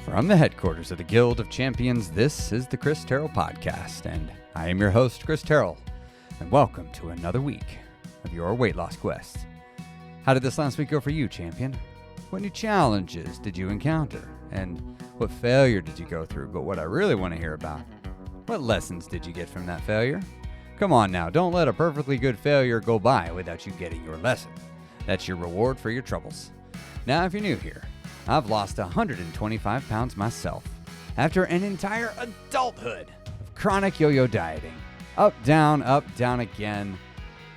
From the headquarters of the Guild of Champions, this is the Chris Terrell Podcast, and I am your host, Chris Terrell, and welcome to another week of your weight loss quest. How did this last week go for you, champion? What new challenges did you encounter? And what failure did you go through? But what I really want to hear about, what lessons did you get from that failure? Come on now, don't let a perfectly good failure go by without you getting your lesson. That's your reward for your troubles. Now, if you're new here, I've lost 125 pounds myself after an entire adulthood of chronic yo-yo dieting. Up, down again,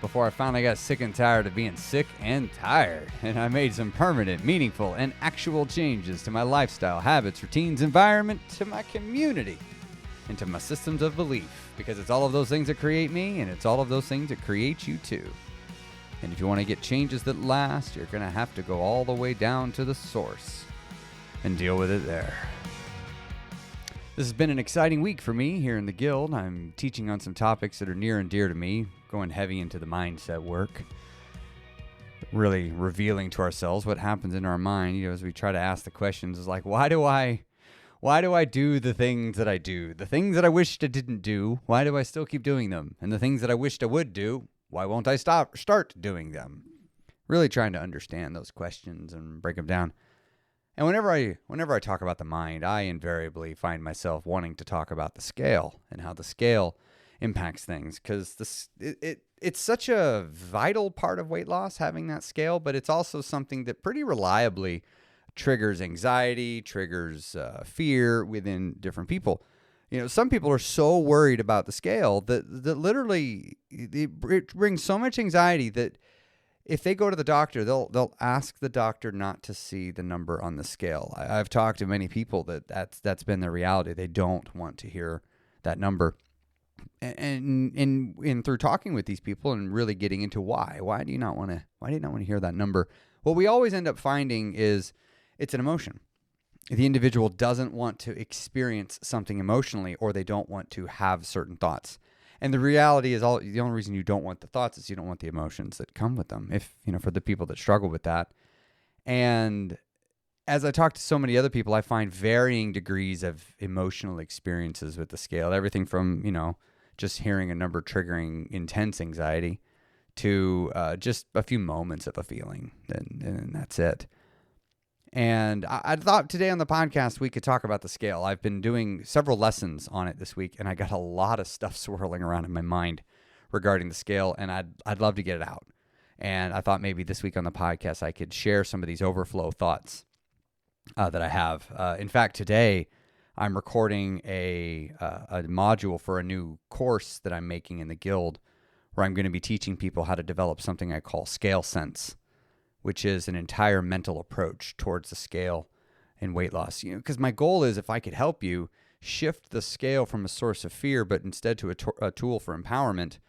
before I finally got sick and tired of being sick and tired. And I made some permanent, meaningful, and actual changes to my lifestyle, habits, routines, environment, to my community, and to my systems of belief. Because it's all of those things that create me, and it's all of those things that create you too. And if you want to get changes that last, you're going to have to go all the way down to the source and deal with it there. This has been an exciting week for me here in the Guild. I'm teaching on some topics that are near and dear to me, going heavy into the mindset work, really revealing to ourselves what happens in our mind, as we try to ask the questions is like, why do I do the things that I do? The things that I wished I didn't do, why do I still keep doing them? And the things that I wished I would do, why won't I start doing them? Really trying to understand those questions and break them down. And whenever I talk about the mind, I invariably find myself wanting to talk about the scale and how the scale impacts things, because it's such a vital part of weight loss, having that scale, but it's also something that pretty reliably triggers anxiety, triggers fear within different people. Some people are so worried about the scale that literally it brings so much anxiety that if they go to the doctor, they'll ask the doctor not to see the number on the scale. I've talked to many people that's been their reality. They don't want to hear that number. And through talking with these people and really getting into why do you not want to hear that number? What we always end up finding is it's an emotion. The individual doesn't want to experience something emotionally, or they don't want to have certain thoughts. And the reality is the only reason you don't want the thoughts is you don't want the emotions that come with them, for the people that struggle with that. And as I talk to so many other people, I find varying degrees of emotional experiences with the scale, everything from, just hearing a number triggering intense anxiety to just a few moments of a feeling, and that's it. And I thought today on the podcast we could talk about the scale. I've been doing several lessons on it this week, and I got a lot of stuff swirling around in my mind regarding the scale, and I'd love to get it out. And I thought maybe this week on the podcast I could share some of these overflow thoughts that I have. In fact, today I'm recording a module for a new course that I'm making in the Guild, where I'm going to be teaching people how to develop something I call scale sense, which is an entire mental approach towards the scale and weight loss. Because my goal is, if I could help you shift the scale from a source of fear, but instead to a tool for empowerment,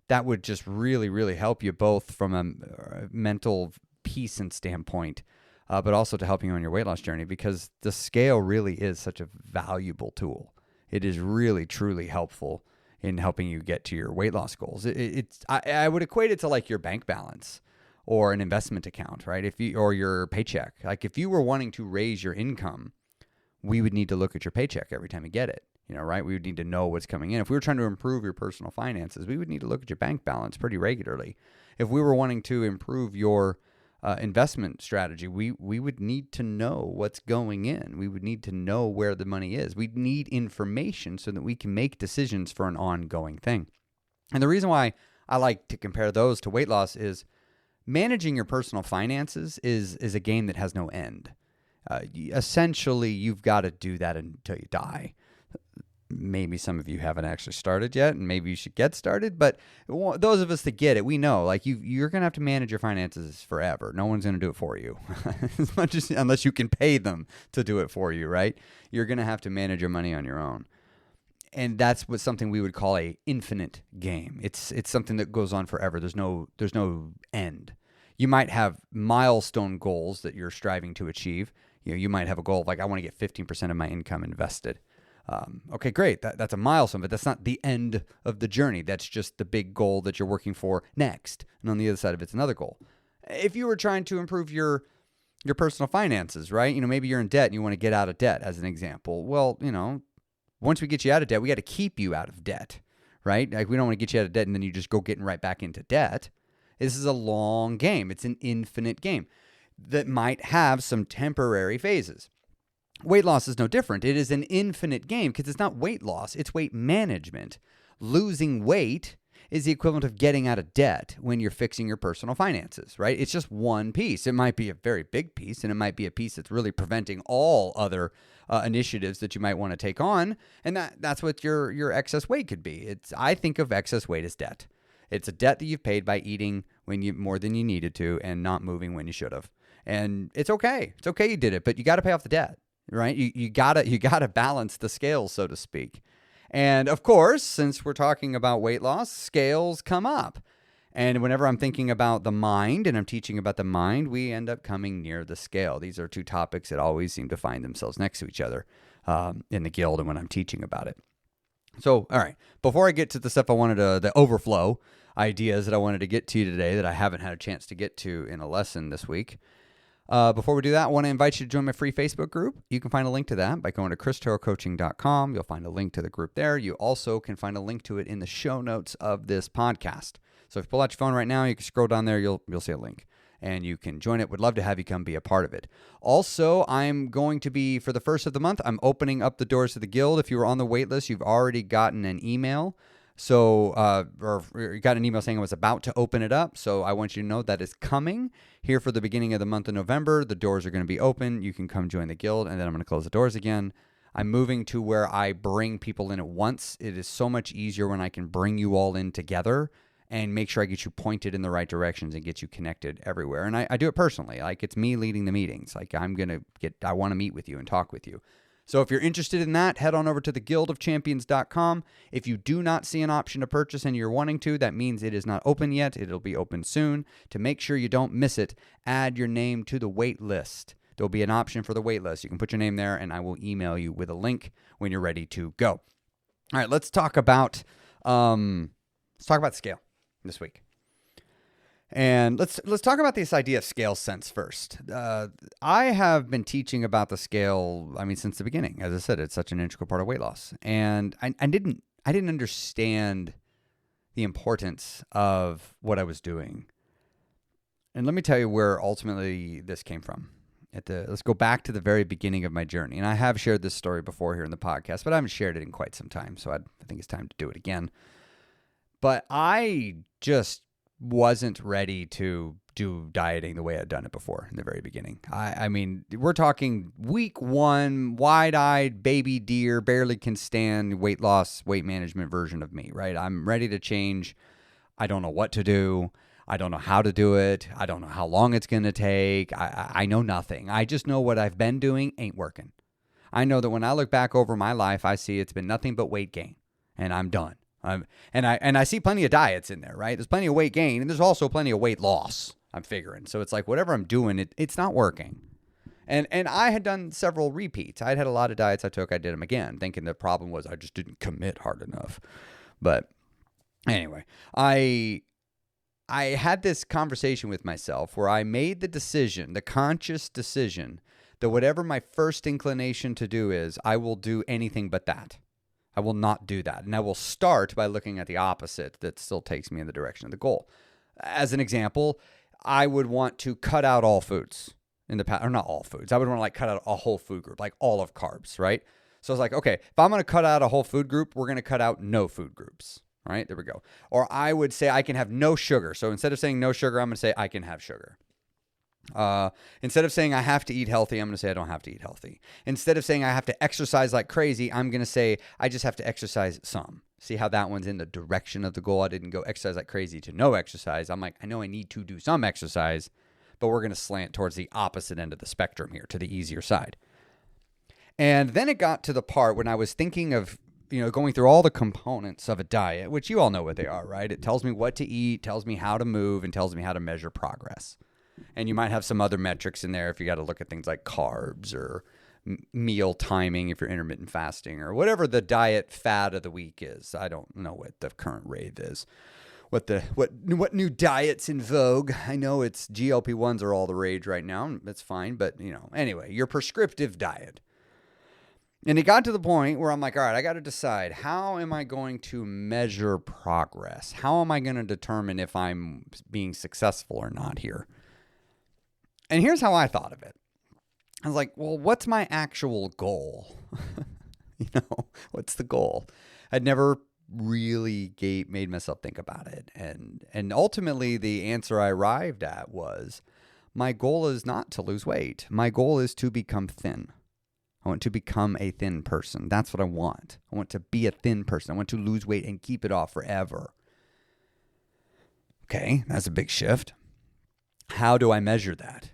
that would just really, really help you both from a mental peace and standpoint, but also to help you on your weight loss journey, because the scale really is such a valuable tool. It is really, truly helpful in helping you get to your weight loss goals. I would equate it to like your bank balance or an investment account, right? Or your paycheck. Like if you were wanting to raise your income, we would need to look at your paycheck every time you get it, right? We would need to know what's coming in. If we were trying to improve your personal finances, we would need to look at your bank balance pretty regularly. If we were wanting to improve your investment strategy, we would need to know what's going in. We would need to know where the money is. We'd need information so that we can make decisions for an ongoing thing. And the reason why I like to compare those to weight loss is managing your personal finances is a game that has no end. Essentially, you've got to do that until you die. Maybe some of you haven't actually started yet, and maybe you should get started. But those of us that get it, we know, like you're going to have to manage your finances forever. No one's going to do it for you, unless you can pay them to do it for you, right? You're going to have to manage your money on your own. And that's something we would call a infinite game. It's something that goes on forever. There's no end. You might have milestone goals that you're striving to achieve. You might have a goal of like, I want to get 15% of my income invested. Okay, great. That's a milestone, but that's not the end of the journey. That's just the big goal that you're working for next. And on the other side of it's another goal. If you were trying to improve your your personal finances, right? Maybe you're in debt and you want to get out of debt, as an example. Well, once we get you out of debt, we got to keep you out of debt, right? Like, we don't want to get you out of debt and then you just go getting right back into debt. This is a long game. It's an infinite game that might have some temporary phases. Weight loss is no different. It is an infinite game because it's not weight loss, it's weight management. Losing weight is the equivalent of getting out of debt when you're fixing your personal finances, right? It's just one piece. It might be a very big piece, and it might be a piece that's really preventing all other initiatives that you might want to take on, and that's what your excess weight could be. I think of excess weight as debt. It's a debt that you've paid by eating more than you needed to and not moving when you should have. And it's okay. It's okay you did it, but you got to pay off the debt, right? You gotta balance the scales, so to speak. And of course, since we're talking about weight loss, scales come up. And whenever I'm thinking about the mind and I'm teaching about the mind, we end up coming near the scale. These are two topics that always seem to find themselves next to each other in the guild and when I'm teaching about it. So, all right, before I get to the stuff the overflow ideas that I wanted to get to today that I haven't had a chance to get to in a lesson this week, before we do that, I want to invite you to join my free Facebook group. You can find a link to that by going to christerrellcoaching.com. You'll find a link to the group there. You also can find a link to it in the show notes of this podcast. So if you pull out your phone right now, you can scroll down there. You'll see a link, and you can join it. Would love to have you come be a part of it. Also, I'm going to be, for the first of the month, I'm opening up the doors to the guild. If you were on the wait list, you've already gotten an email. So, or you got an email saying I was about to open it up. So I want you to know that is coming here for the beginning of the month of November. The doors are going to be open. You can come join the guild, and then I'm going to close the doors again. I'm moving to where I bring people in at once. It is so much easier when I can bring you all in together and make sure I get you pointed in the right directions and get you connected everywhere. And I do it personally. Like, it's me leading the meetings. Like, I want to meet with you and talk with you. So if you're interested in that, head on over to theguildofchampions.com. If you do not see an option to purchase and you're wanting to, that means it is not open yet. It'll be open soon. To make sure you don't miss it, add your name to the wait list. There'll be an option for the wait list. You can put your name there, and I will email you with a link when you're ready to go. All right, let's talk about scale this week. And let's talk about this idea of scale sense first. I have been teaching about the scale, since the beginning. As I said, it's such an integral part of weight loss. And I didn't understand the importance of what I was doing. And let me tell you where ultimately this came from. Let's go back to the very beginning of my journey. And I have shared this story before here in the podcast, but I haven't shared it in quite some time. So I think it's time to do it again. But I just wasn't ready to do dieting the way I'd done it before in the very beginning. We're talking week one, wide-eyed baby deer, barely can stand weight loss, weight management version of me, right? I'm ready to change. I don't know what to do. I don't know how to do it. I don't know how long it's going to take. I know nothing. I just know what I've been doing ain't working. I know that when I look back over my life, I see it's been nothing but weight gain, and I'm done. And I see plenty of diets in there, right? There's plenty of weight gain, and there's also plenty of weight loss, I'm figuring. So it's like whatever I'm doing, it's not working. And I had done several repeats. I'd had a lot of diets I took. I did them again, thinking the problem was I just didn't commit hard enough. But anyway, I had this conversation with myself where I made the decision, the conscious decision, that whatever my first inclination to do is, I will do anything but that. I will not do that. And I will start by looking at the opposite that still takes me in the direction of the goal. As an example, I would want to cut out all foods in the past, or not all foods. I would want to cut out a whole food group, like all of carbs, right? So I was like, okay, if I'm going to cut out a whole food group, we're going to cut out no food groups, right? There we go. Or I would say I can have no sugar. So instead of saying no sugar, I'm going to say I can have sugar. Instead of saying I have to eat healthy, I'm going to say I don't have to eat healthy. Instead of saying I have to exercise like crazy, I'm going to say I just have to exercise some. See how that one's in the direction of the goal? I didn't go exercise like crazy to no exercise. I'm like, I know I need to do some exercise, but we're going to slant towards the opposite end of the spectrum here, to the easier side. And then it got to the part when I was thinking of, going through all the components of a diet, which you all know what they are, right? It tells me what to eat, tells me how to move, and tells me how to measure progress. And you might have some other metrics in there if you got to look at things like carbs or meal timing if you're intermittent fasting or whatever the diet fad of the week is. I don't know what the current rave is. what new diets in vogue. I know it's GLP-1s are all the rage right now. That's fine, but anyway, your prescriptive diet. And it got to the point where I'm like, all right, I got to decide, how am I going to measure progress? How am I going to determine if I'm being successful or not here? And here's how I thought of it. I was like, well, what's my actual goal? What's the goal? I'd never really made myself think about it. And ultimately, the answer I arrived at was, my goal is not to lose weight. My goal is to become thin. I want to become a thin person. That's what I want. I want to be a thin person. I want to lose weight and keep it off forever. Okay, that's a big shift. How do I measure that?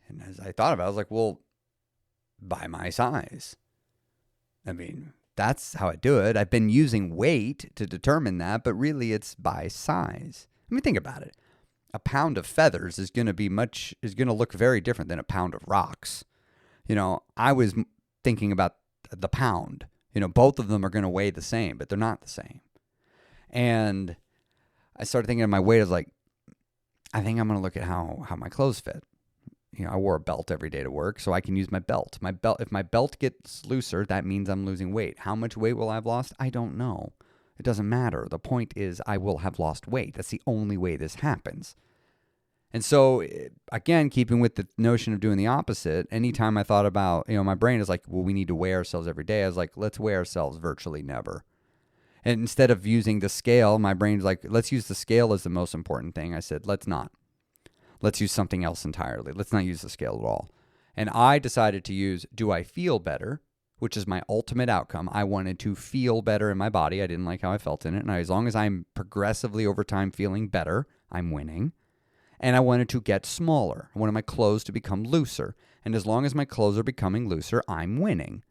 And as I thought about it, I was like, well, by my size. I mean, that's how I do it. I've been using weight to determine that, but really it's by size. I mean, think about it. A pound of feathers is going to look very different than a pound of rocks. I was thinking about the pound. Both of them are going to weigh the same, but they're not the same. And I started thinking of my weight as like, I think I'm going to look at how my clothes fit. I wore a belt every day to work, so I can use my belt. If my belt gets looser, that means I'm losing weight. How much weight will I have lost? I don't know. It doesn't matter. The point is, I will have lost weight. That's the only way this happens. And so, again, keeping with the notion of doing the opposite, anytime I thought about, my brain is like, well, we need to weigh ourselves every day. I was like, let's weigh ourselves virtually never. And instead of using the scale, my brain's like, let's use the scale as the most important thing. I said, let's not. Let's use something else entirely. Let's not use the scale at all. And I decided to use, do I feel better, which is my ultimate outcome. I wanted to feel better in my body. I didn't like how I felt in it. And as long as I'm progressively over time feeling better, I'm winning. And I wanted to get smaller. I wanted my clothes to become looser. And as long as my clothes are becoming looser, I'm winning.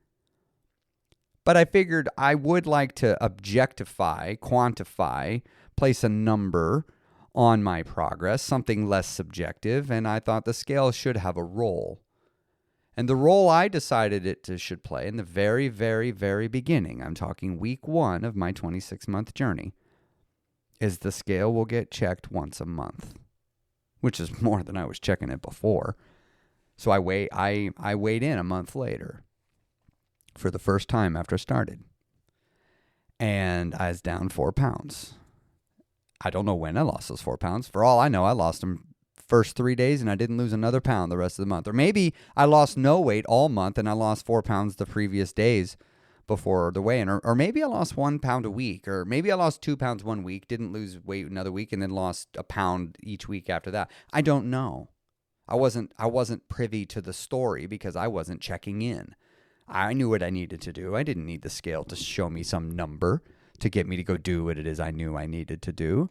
But I figured I would like to objectify, quantify, place a number on my progress, something less subjective. And I thought the scale should have a role. And the role I decided it should play in the very, very, very beginning, I'm talking week 1 of my 26-month journey, is the scale will get checked once a month, which is more than I was checking it before. So I weighed in a month later for the first time after I started. And I was down 4 pounds. I don't know when I lost those 4 pounds. For all I know, I lost them first 3 days and I didn't lose another pound the rest of the month. Or maybe I lost no weight all month and I lost 4 pounds the previous days before the weigh-in. Or maybe I lost 1 pound a week. Or maybe I lost 2 pounds one week, didn't lose weight another week, and then lost a pound each week after that. I don't know. I wasn't privy to the story because I wasn't checking in. I knew what I needed to do. I didn't need the scale to show me some number to get me to go do what it is I knew I needed to do.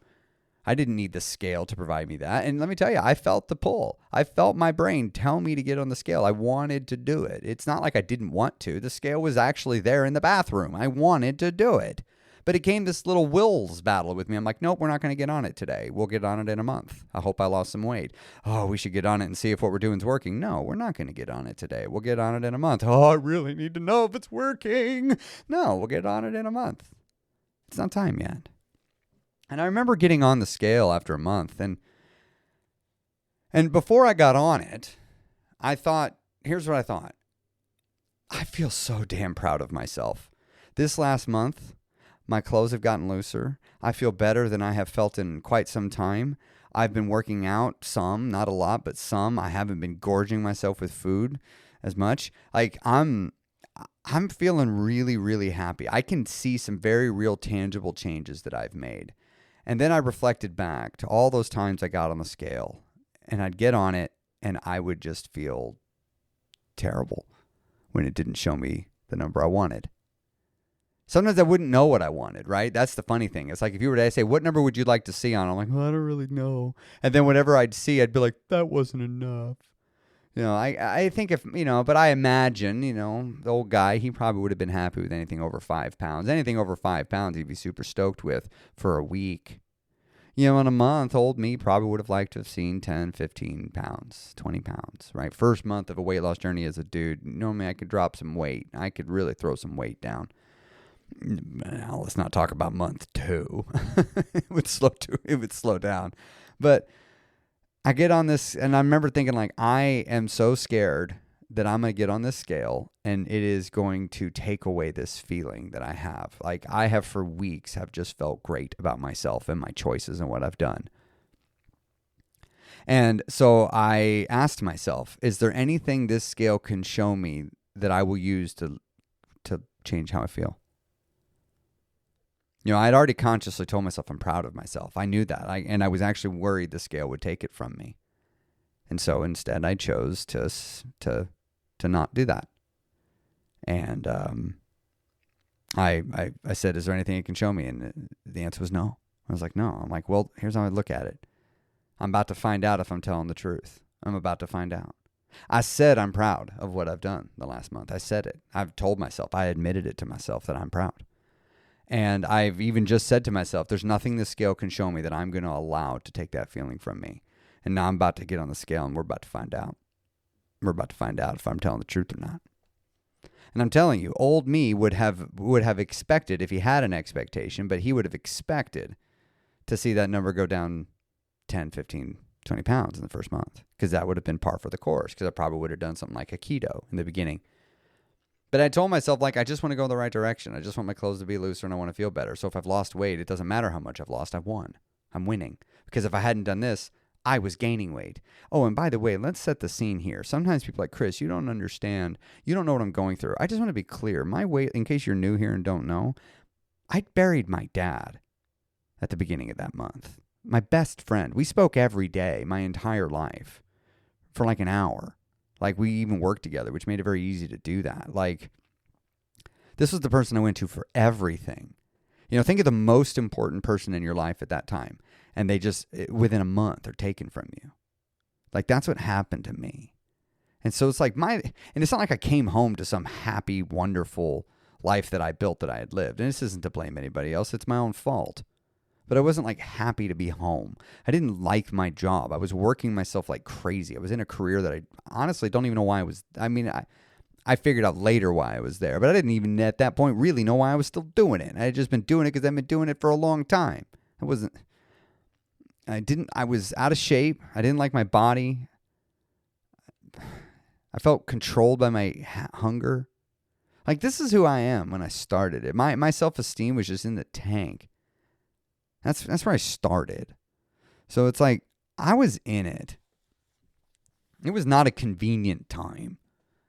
I didn't need the scale to provide me that. And let me tell you, I felt the pull. I felt my brain tell me to get on the scale. I wanted to do it. It's not like I didn't want to. The scale was actually there in the bathroom. I wanted to do it. But it came this little wills battle with me. I'm like, nope, we're not going to get on it today. We'll get on it in a month. I hope I lost some weight. Oh, we should get on it and see if what we're doing is working. No, we're not going to get on it today. We'll get on it in a month. Oh, I really need to know if it's working. No, we'll get on it in a month. It's not time yet. And I remember getting on the scale after a month. And before I got on it, I thought, here's what I thought. I feel so damn proud of myself. This last month, my clothes have gotten looser. I feel better than I have felt in quite some time. I've been working out some, not a lot, but some. I haven't been gorging myself with food as much. Like, I'm feeling really, really happy. I can see some very real tangible changes that I've made. And then I reflected back to all those times I got on the scale, and I'd get on it and I would just feel terrible when it didn't show me the number I wanted. Sometimes I wouldn't know what I wanted, right? That's the funny thing. It's like if you were to say, what number would you like to see on? I'm like, well, I don't really know. And then whatever I'd see, I'd be like, that wasn't enough. I think but I imagine, the old guy, he probably would have been happy with anything over 5 pounds. Anything over 5 pounds, he'd be super stoked with for a week. In a month, old me probably would have liked to have seen 10, 15 pounds, 20 pounds, right? First month of a weight loss journey as a dude, normally I could drop some weight. I could really throw some weight down. Now, let's not talk about month 2. It would slow down. But I get on this, and I remember thinking, like, I am so scared that I'm going to get on this scale and it is going to take away this feeling that I have. Like, I have for weeks have just felt great about myself and my choices and what I've done. And so I asked myself, is there anything this scale can show me that I will use to change how I feel? You know, I'd already consciously told myself I'm proud of myself. I knew that. And I was actually worried the scale would take it from me. And so instead I chose to not do that. And I said, is there anything it can show me? And the answer was no. I was like, no. I'm like, well, here's how I look at it. I'm about to find out if I'm telling the truth. I'm about to find out. I said I'm proud of what I've done the last month. I said it. I've told myself. I admitted it to myself that I'm proud. And I've even just said to myself, there's nothing this scale can show me that I'm going to allow to take that feeling from me. And now I'm about to get on the scale and we're about to find out. We're about to find out if I'm telling the truth or not. And I'm telling you, old me would have expected, if he had an expectation, but he would have expected to see that number go down 10, 15, 20 pounds in the first month, because that would have been par for the course, because I probably would have done something like a keto in the beginning. But I told myself, like, I just want to go in the right direction. I just want my clothes to be looser and I want to feel better. So if I've lost weight, it doesn't matter how much I've lost. I've won. I'm winning. Because if I hadn't done this, I was gaining weight. Oh, and by the way, let's set the scene here. Sometimes people are like, Chris, you don't understand. You don't know what I'm going through. I just want to be clear. My weight, in case you're new here and don't know, I buried my dad at the beginning of that month. My best friend. We spoke every day, my entire life, for like an hour. Like, we even worked together, which made it very easy to do that. Like, this was the person I went to for everything. You know, think of the most important person in your life at that time, and they just, within a month, are taken from you. Like, that's what happened to me. And so it's like and it's not like I came home to some happy, wonderful life that I built that I had lived. And this isn't to blame anybody else. It's my own fault. But I wasn't like happy to be home. I didn't like my job. I was working myself like crazy. I was in a career that I honestly don't even know why I was. I mean, I figured out later why I was there, but I didn't even at that point really know why I was still doing it. I had just been doing it because I've been doing it for a long time. I was out of shape. I didn't like my body. I felt controlled by my hunger. Like, this is who I am when I started it. My self-esteem was just in the tank. That's where I started. So it's like, I was in it. It was not a convenient time.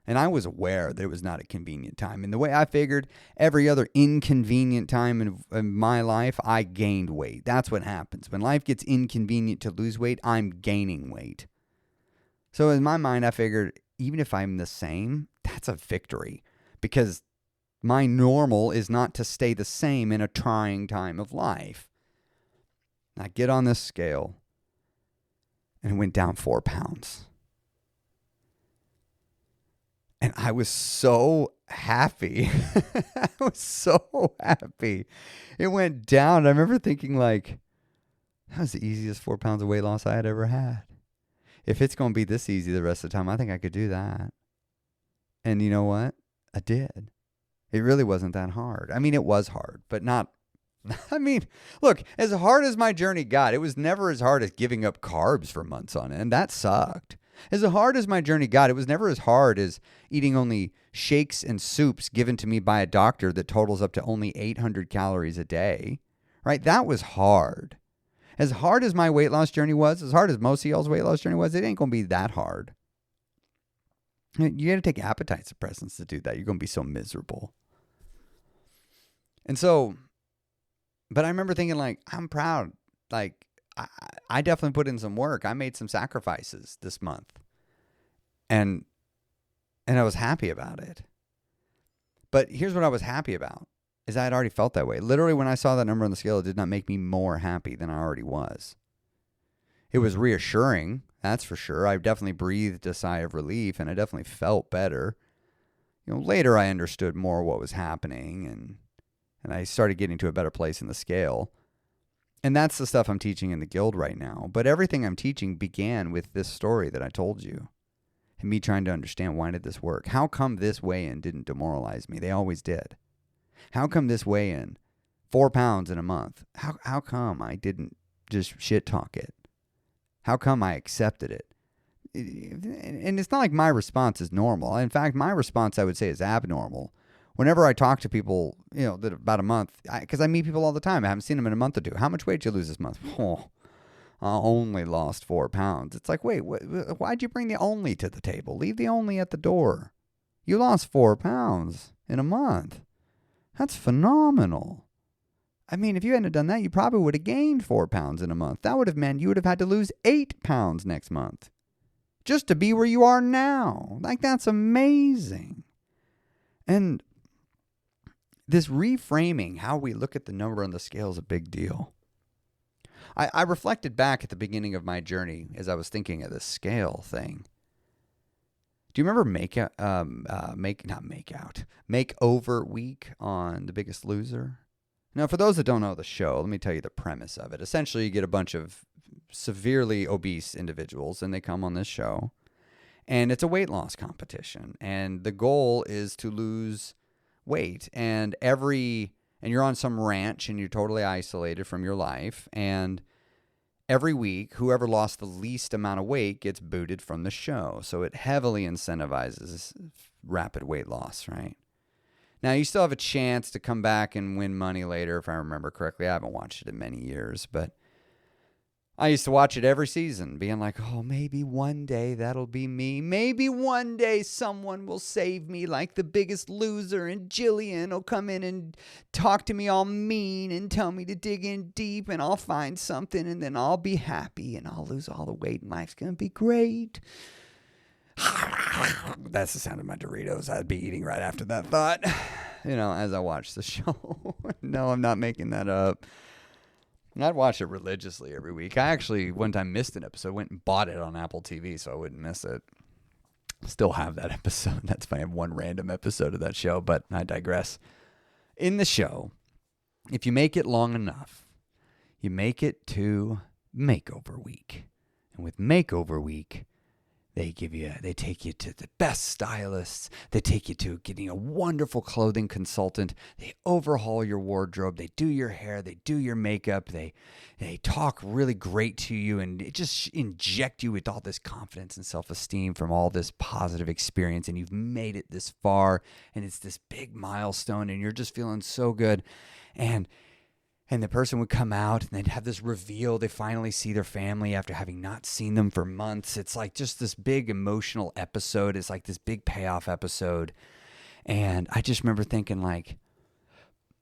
And I was aware that it was not a convenient time. And the way I figured, every other inconvenient time in my life, I gained weight. That's what happens. When life gets inconvenient to lose weight, I'm gaining weight. So in my mind, I figured, even if I'm the same, that's a victory. Because my normal is not to stay the same in a trying time of life. I get on this scale, and it went down 4 pounds. And I was so happy. I was so happy. It went down. I remember thinking, like, that was the easiest 4 pounds of weight loss I had ever had. If it's going to be this easy the rest of the time, I think I could do that. And you know what? I did. It really wasn't that hard. I mean, it was hard, but not. I mean, look, as hard as my journey got, it was never as hard as giving up carbs for months on end. That sucked. As hard as my journey got, it was never as hard as eating only shakes and soups given to me by a doctor that totals up to only 800 calories a day, right? That was hard. As hard as my weight loss journey was, as hard as most of y'all's weight loss journey was, it ain't going to be that hard. You got to take appetite suppressants to do that. You're going to be so miserable. And so, but I remember thinking, like, I'm proud. Like, I definitely put in some work. I made some sacrifices this month. And I was happy about it. But here's what I was happy about, is I had already felt that way. Literally, when I saw that number on the scale, it did not make me more happy than I already was. It was reassuring, that's for sure. I definitely breathed a sigh of relief, and I definitely felt better. You know, later I understood more what was happening, and I started getting to a better place in the scale. And that's the stuff I'm teaching in the guild right now. But everything I'm teaching began with this story that I told you. And me trying to understand, why did this work? How come this weigh-in didn't demoralize me? They always did. How come this weigh-in, 4 pounds in a month? How come I didn't just shit talk it? How come I accepted it? And it's not like my response is normal. In fact, my response, I would say, is abnormal. Whenever I talk to people, that about a month, because I meet people all the time. I haven't seen them in a month or two. How much weight did you lose this month? Oh, I only lost 4 pounds. It's like, wait, why'd you bring the only to the table? Leave the only at the door. You lost 4 pounds in a month. That's phenomenal. I mean, if you hadn't done that, you probably would have gained 4 pounds in a month. That would have meant you would have had to lose 8 pounds next month just to be where you are now. Like, that's amazing. And this reframing, how we look at the number on the scale, is a big deal. I reflected back at the beginning of my journey as I was thinking of this scale thing. Do you remember Makeover Week on The Biggest Loser? Now, for those that don't know the show, let me tell you the premise of it. Essentially, you get a bunch of severely obese individuals, and they come on this show, and it's a weight loss competition. And the goal is to lose weight. And you're on some ranch, and you're totally isolated from your life. And every week, whoever lost the least amount of weight gets booted from the show. So it heavily incentivizes rapid weight loss, right? Now, you still have a chance to come back and win money later, if I remember correctly. I haven't watched it in many years, but I used to watch it every season, being like, oh, maybe one day that'll be me. Maybe one day someone will save me like The Biggest Loser, and Jillian will come in and talk to me all mean and tell me to dig in deep, and I'll find something, and then I'll be happy, and I'll lose all the weight, and life's going to be great. That's the sound of my Doritos I'd be eating right after that thought, as I watch the show. No, I'm not making that up. I'd watch it religiously every week. I actually one time missed an episode, went and bought it on Apple TV so I wouldn't miss it. Still have that episode. That's why I have one random episode of that show, but I digress. In the show, if you make it long enough, you make it to Makeover Week. And with Makeover Week, they take you to the best stylists. They take you to getting a wonderful clothing consultant. They overhaul your wardrobe. They do your hair. They do your makeup. They talk really great to you, and it just inject you with all this confidence and self-esteem from all this positive experience. And you've made it this far, and it's this big milestone, and you're just feeling so good. And the person would come out, and they'd have this reveal. They finally see their family after having not seen them for months. It's like just this big emotional episode. It's like this big payoff episode. And I just remember thinking, like,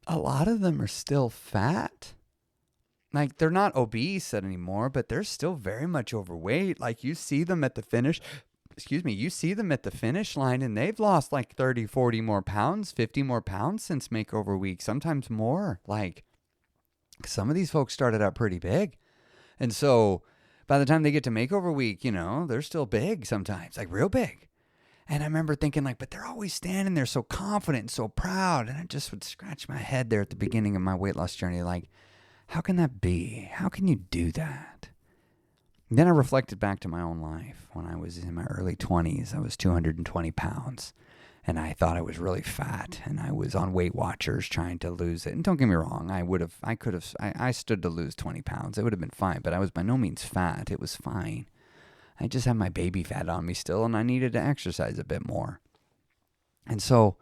a lot of them are still fat. Like, they're not obese anymore, but they're still very much overweight. Like, you see them at the finish. You see them at the finish line, and they've lost like 30, 40 more pounds, 50 more pounds since Makeover Week, sometimes more. Like, some of these folks started out pretty big. And so by the time they get to Makeover Week, they're still big sometimes, like real big. And I remember thinking, like, but they're always standing there so confident and so proud. And I just would scratch my head there at the beginning of my weight loss journey. Like, how can that be? How can you do that? And then I reflected back to my own life. When I was in my early 20s, I was 220 pounds. And I thought I was really fat, and I was on Weight Watchers trying to lose it. And don't get me wrong, I stood to lose 20 pounds. It would have been fine, but I was by no means fat. It was fine. I just had my baby fat on me still, and I needed to exercise a bit more. And so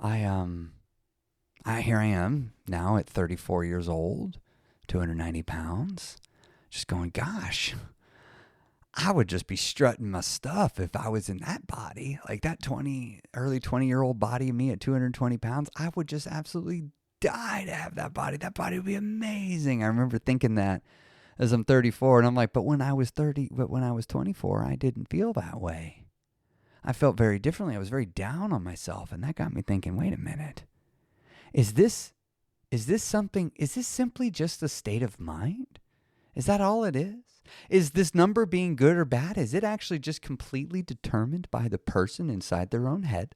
here I am now at 34 years old, 290 pounds, just going, gosh, I would just be strutting my stuff if I was in that body, like that early 20-year-old body of me at 220 pounds. I would just absolutely die to have that body. That body would be amazing. I remember thinking that as I'm 34, and I'm like, but when I was 24, I didn't feel that way. I felt very differently. I was very down on myself, and that got me thinking, wait a minute. Is this simply just a state of mind? Is that all it is? Is this number being good or bad? Is it actually just completely determined by the person inside their own head?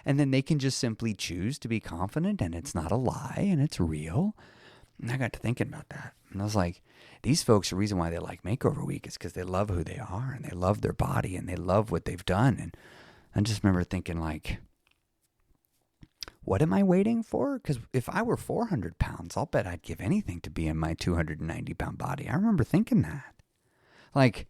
And then they can just simply choose to be confident, and it's not a lie, and it's real. And I got to thinking about that. And I was like, these folks, the reason why they like Makeover Week is because they love who they are, and they love their body, and they love what they've done. And I just remember thinking, like, what am I waiting for? Because if I were 400 pounds, I'll bet I'd give anything to be in my 290-pound body. I remember thinking that. Like,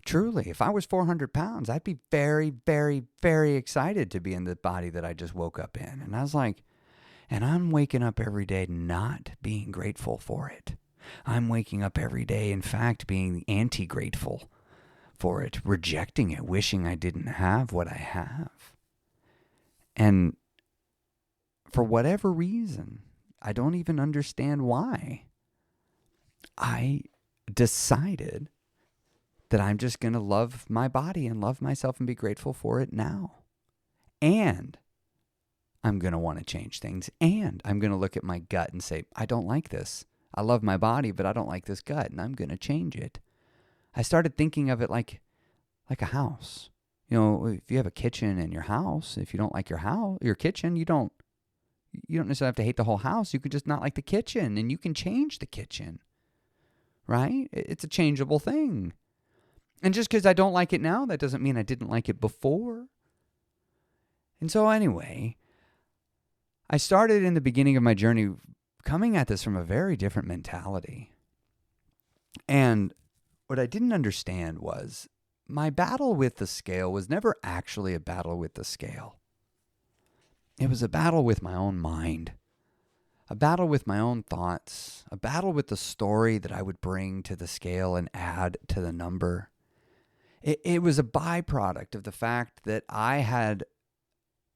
truly, if I was 400 pounds, I'd be very, very, very excited to be in the body that I just woke up in. And I was like, and I'm waking up every day not being grateful for it. I'm waking up every day, in fact, being anti-grateful for it, rejecting it, wishing I didn't have what I have. And for whatever reason, I don't even understand why, I decided that I'm just going to love my body and love myself and be grateful for it now. And I'm going to want to change things. And I'm going to look at my gut and say, I don't like this. I love my body, but I don't like this gut, and I'm going to change it. I started thinking of it like a house. You know, if you have a kitchen in your house, if you don't like your kitchen, you don't necessarily have to hate the whole house. You could just not like the kitchen, and you can change the kitchen, right? It's a changeable thing. And just because I don't like it now, that doesn't mean I didn't like it before. And so anyway, I started in the beginning of my journey coming at this from a very different mentality. And what I didn't understand was my battle with the scale was never actually a battle with the scale. It was a battle with my own mind, a battle with my own thoughts, a battle with the story that I would bring to the scale and add to the number. It was a byproduct of the fact that I had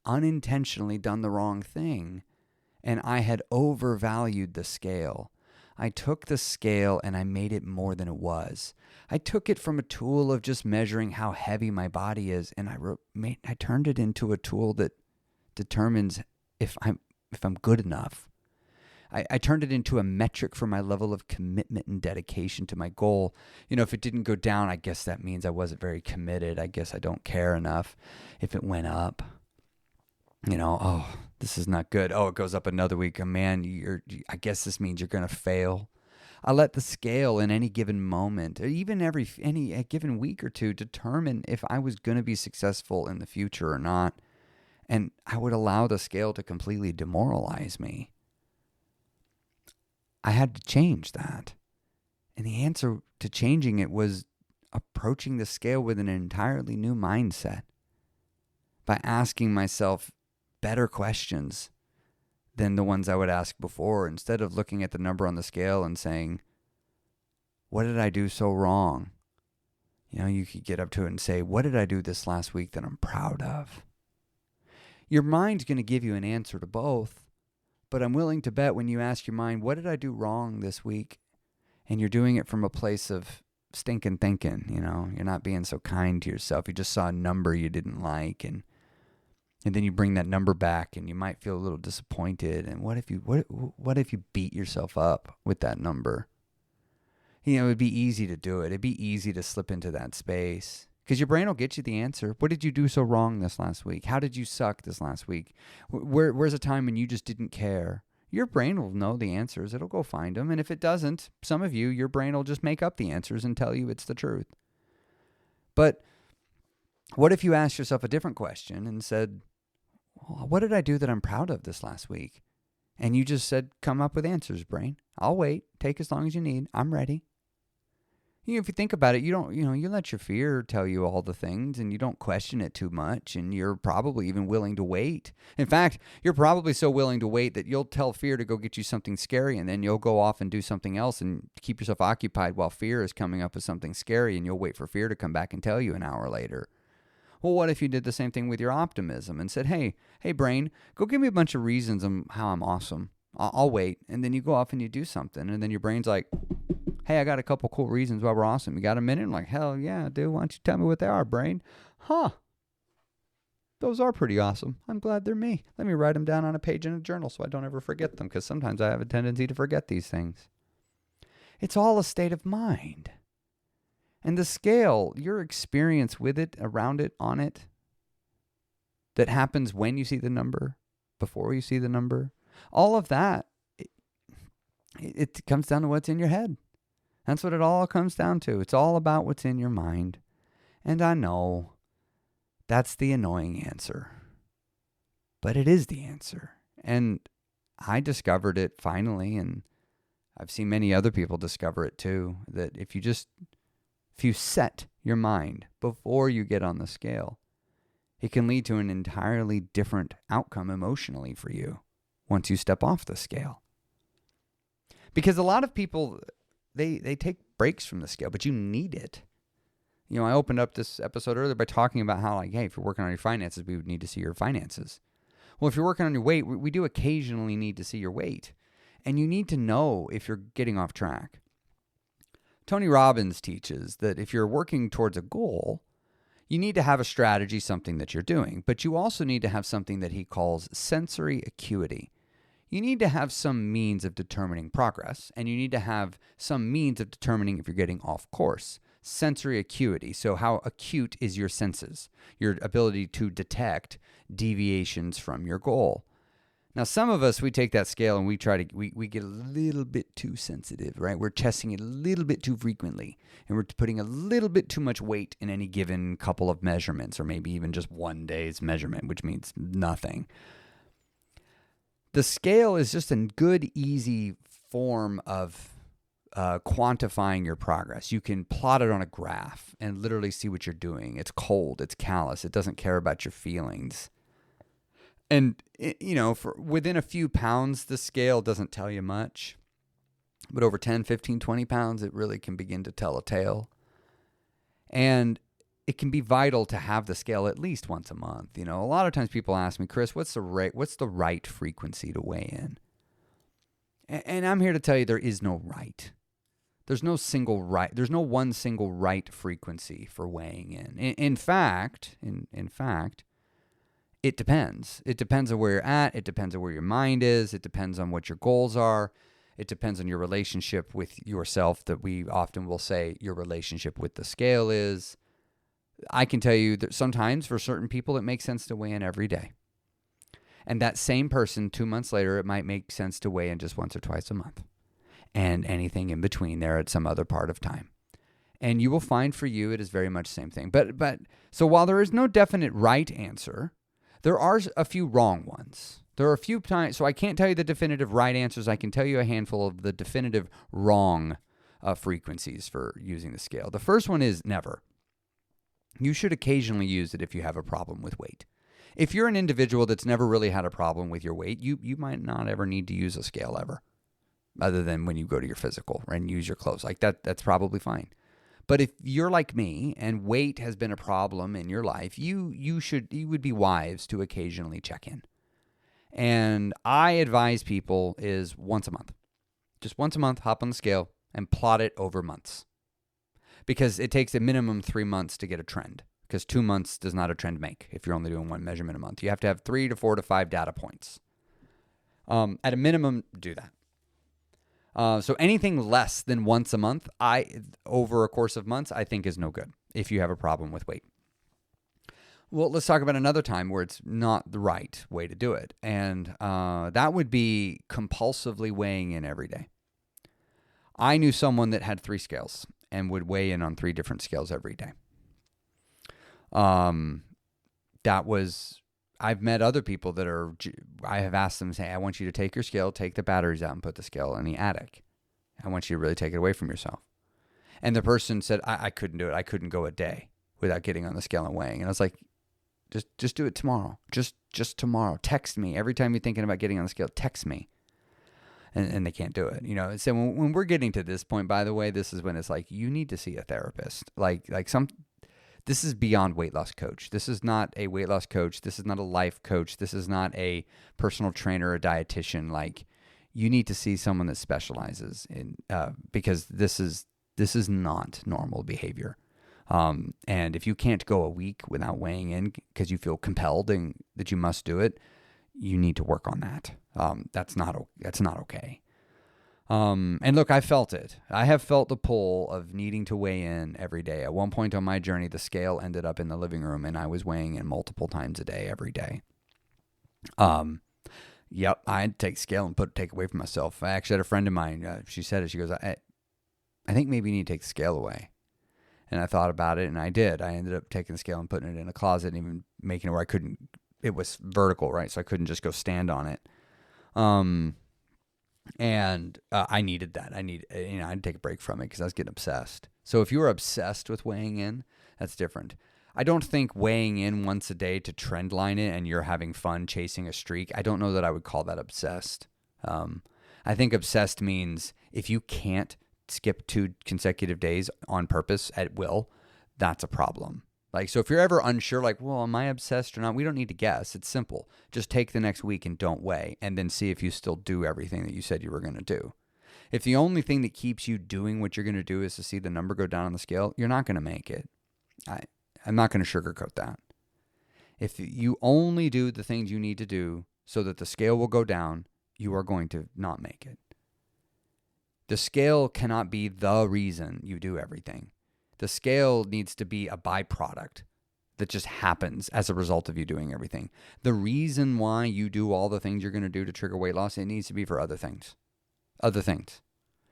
unintentionally done the wrong thing, and I had overvalued the scale. I took the scale and I made it more than it was. I took it from a tool of just measuring how heavy my body is, and I turned it into a tool that determines if I'm good enough. I turned it into a metric for my level of commitment and dedication to my goal. You know, if it didn't go down, I guess that means I wasn't very committed. I guess I don't care enough. If it went up, you know, oh, this is not good. Oh, it goes up another week. Oh, man, I guess this means you're going to fail. I let the scale in any given moment, or even a given week or two, determine if I was going to be successful in the future or not. And I would allow the scale to completely demoralize me. I had to change that. And the answer to changing it was approaching the scale with an entirely new mindset, by asking myself better questions than the ones I would ask before, instead of looking at the number on the scale and saying, what did I do so wrong? You know, you could get up to it and say, what did I do this last week that I'm proud of? Your mind's going to give you an answer to both. But I'm willing to bet when you ask your mind, what did I do wrong this week? And you're doing it from a place of stinking thinking, you know, you're not being so kind to yourself. You just saw a number you didn't like, and then you bring that number back, and you might feel a little disappointed. And what if you beat yourself up with that number? You know, it'd be easy to do it. It'd be easy to slip into that space. Because your brain will get you the answer. What did you do so wrong this last week? How did you suck this last week? Where's a time when you just didn't care? Your brain will know the answers. It'll go find them. And if it doesn't, some of you, your brain will just make up the answers and tell you it's the truth. But what if you asked yourself a different question and said, well, what did I do that I'm proud of this last week? And you just said, come up with answers, brain. I'll wait. Take as long as you need. I'm ready. You know, if you think about it, you let your fear tell you all the things, and you don't question it too much, and you're probably even willing to wait. In fact, you're probably so willing to wait that you'll tell fear to go get you something scary, and then you'll go off and do something else and keep yourself occupied while fear is coming up with something scary, and you'll wait for fear to come back and tell you an hour later. Well, what if you did the same thing with your optimism and said, hey, brain, go give me a bunch of reasons on how I'm awesome. I'll wait. And then you go off and you do something, and then your brain's like, hey, I got a couple cool reasons why we're awesome. You got a minute? I'm like, hell yeah, dude. Why don't you tell me what they are, brain? Huh. Those are pretty awesome. I'm glad they're me. Let me write them down on a page in a journal so I don't ever forget them, because sometimes I have a tendency to forget these things. It's all a state of mind. And the scale, your experience with it, around it, on it, that happens when you see the number, before you see the number, all of that, it comes down to what's in your head. That's what it all comes down to. It's all about what's in your mind. And I know that's the annoying answer. But it is the answer. And I discovered it finally, and I've seen many other people discover it too, that if you set your mind before you get on the scale, it can lead to an entirely different outcome emotionally for you once you step off the scale. Because a lot of people, they take breaks from the scale, but you need it. You know, I opened up this episode earlier by talking about how, like, hey, if you're working on your finances, we would need to see your finances. Well, if you're working on your weight, we do occasionally need to see your weight. And you need to know if you're getting off track. Tony Robbins teaches that if you're working towards a goal, you need to have a strategy, something that you're doing, but you also need to have something that he calls sensory acuity. You need to have some means of determining progress, and you need to have some means of determining if you're getting off course. Sensory acuity. So how acute is your senses, your ability to detect deviations from your goal. Now, some of us, we take that scale and we get a little bit too sensitive, right? We're testing it a little bit too frequently, and we're putting a little bit too much weight in any given couple of measurements, or maybe even just one day's measurement, which means nothing. The scale is just a good, easy form of quantifying your progress. You can plot it on a graph and literally see what you're doing. It's cold, it's callous, it doesn't care about your feelings. And, you know, for within a few pounds, the scale doesn't tell you much. But over 10, 15, 20 pounds, it really can begin to tell a tale. And it can be vital to have the scale at least once a month. You know, a lot of times people ask me, Chris, what's the right frequency to weigh in? And I'm here to tell you there is no right. There's no single right. There's no one single right frequency for weighing in. In fact, it depends. It depends on where you're at. It depends on where your mind is. It depends on what your goals are. It depends on your relationship with yourself, that we often will say your relationship with the scale is. I can tell you that sometimes for certain people, it makes sense to weigh in every day. And that same person, 2 months later, it might make sense to weigh in just once or twice a month. And anything in between there at some other part of time. And you will find for you, it is very much the same thing. But so while there is no definite right answer, there are a few wrong ones. There are a few times, so I can't tell you the definitive right answers. I can tell you a handful of the definitive wrong frequencies for using the scale. The first one is never. You should occasionally use it if you have a problem with weight. If you're an individual that's never really had a problem with your weight, you might not ever need to use a scale ever, other than when you go to your physical and use your clothes. Like that's probably fine. But if you're like me and weight has been a problem in your life, you would be wise to occasionally check in. And I advise people is once a month. Just once a month, hop on the scale and plot it over months. Because it takes a minimum 3 months to get a trend. Because 2 months does not a trend make if you're only doing one measurement a month. You have to have 3 to 4 to 5 data points. At a minimum, do that. So anything less than once a month, over a course of months, I think is no good if you have a problem with weight. Well, let's talk about another time where it's not the right way to do it. And that would be compulsively weighing in every day. I knew someone that had 3 scales and would weigh in on 3 different scales every day. I've met other people I have asked them, say, I want you to take your scale, take the batteries out and put the scale in the attic. I want you to really take it away from yourself. And the person said, I couldn't do it. I couldn't go a day without getting on the scale and weighing. And I was like, just do it tomorrow. Just tomorrow. Text me. Every time you're thinking about getting on the scale, text me. And they can't do it. You know, so when we're getting to this point, by the way, this is when it's like, you need to see a therapist. This is beyond weight loss coach. This is not a weight loss coach. This is not a life coach. This is not a personal trainer or dietitian. Like, you need to see someone that specializes in, because this is not normal behavior. And if you can't go a week without weighing in because you feel compelled and that you must do it, you need to work on that. That's not okay. And look, I felt it. I have felt the pull of needing to weigh in every day. At one point on my journey, the scale ended up in the living room and I was weighing in multiple times a day, every day. Yep, I had to take the scale and take away from myself. I actually had a friend of mine, she said it, she goes, I think maybe you need to take the scale away. And I thought about it and I did. I ended up taking the scale and putting it in a closet and even making it where it was vertical, right? So I couldn't just go stand on it. And I needed that. I had to take a break from it because I was getting obsessed. So if you were obsessed with weighing in, that's different. I don't think weighing in once a day to trend line it and you're having fun chasing a streak, I don't know that I would call that obsessed. I think obsessed means if you can't skip 2 consecutive days on purpose at will, that's a problem. Like, so if you're ever unsure, like, well, am I obsessed or not? We don't need to guess. It's simple. Just take the next week and don't weigh, and then see if you still do everything that you said you were going to do. If the only thing that keeps you doing what you're going to do is to see the number go down on the scale, you're not going to make it. I'm not going to sugarcoat that. If you only do the things you need to do so that the scale will go down, you are going to not make it. The scale cannot be the reason you do everything. The scale needs to be a byproduct that just happens as a result of you doing everything. The reason why you do all the things you're going to do to trigger weight loss, it needs to be for other things. Other things.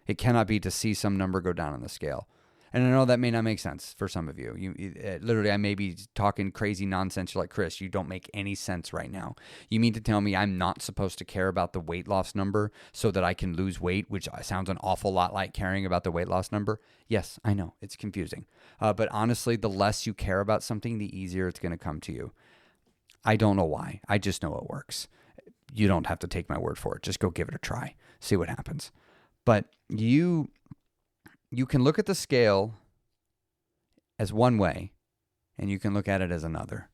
It cannot be to see some number go down on the scale. And I know that may not make sense for some of you. Literally, I may be talking crazy nonsense. You're like, Chris, you don't make any sense right now. You mean to tell me I'm not supposed to care about the weight loss number so that I can lose weight, which sounds an awful lot like caring about the weight loss number? Yes, I know. It's confusing. But honestly, the less you care about something, the easier it's going to come to you. I don't know why. I just know it works. You don't have to take my word for it. Just go give it a try. See what happens. But you can look at the scale as one way, and you can look at it as another.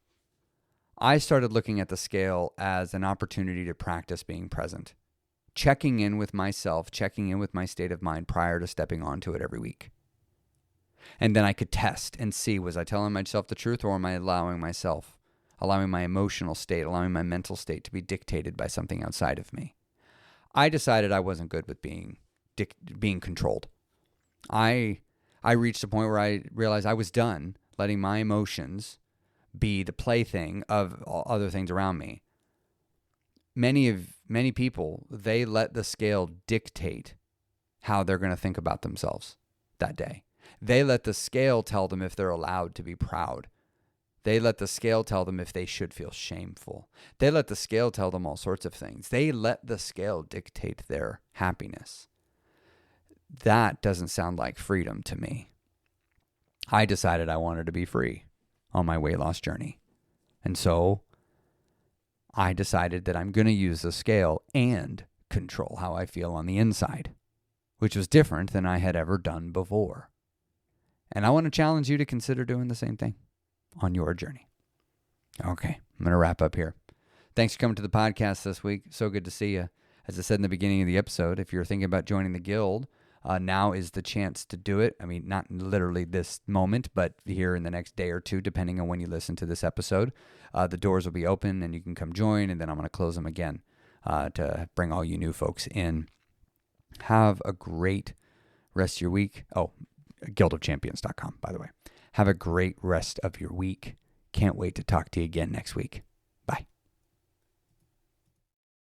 I started looking at the scale as an opportunity to practice being present, checking in with myself, checking in with my state of mind prior to stepping onto it every week. And then I could test and see, was I telling myself the truth, or am I allowing my emotional state, allowing my mental state to be dictated by something outside of me? I decided I wasn't good with being controlled. I reached a point where I realized I was done letting my emotions be the plaything of other things around me. Many people, they let the scale dictate how they're going to think about themselves that day. They let the scale tell them if they're allowed to be proud. They let the scale tell them if they should feel shameful. They let the scale tell them all sorts of things. They let the scale dictate their happiness. That doesn't sound like freedom to me. I decided I wanted to be free on my weight loss journey. And so I decided that I'm going to use the scale and control how I feel on the inside, which was different than I had ever done before. And I want to challenge you to consider doing the same thing on your journey. Okay, I'm going to wrap up here. Thanks for coming to the podcast this week. So good to see you. As I said in the beginning of the episode, if you're thinking about joining the guild, now is the chance to do it. I mean, not literally this moment, but here in the next day or two, depending on when you listen to this episode. The doors will be open and you can come join, and then I'm going to close them again to bring all you new folks in. Have a great rest of your week. Oh, guildofchampions.com, by the way. Have a great rest of your week. Can't wait to talk to you again next week.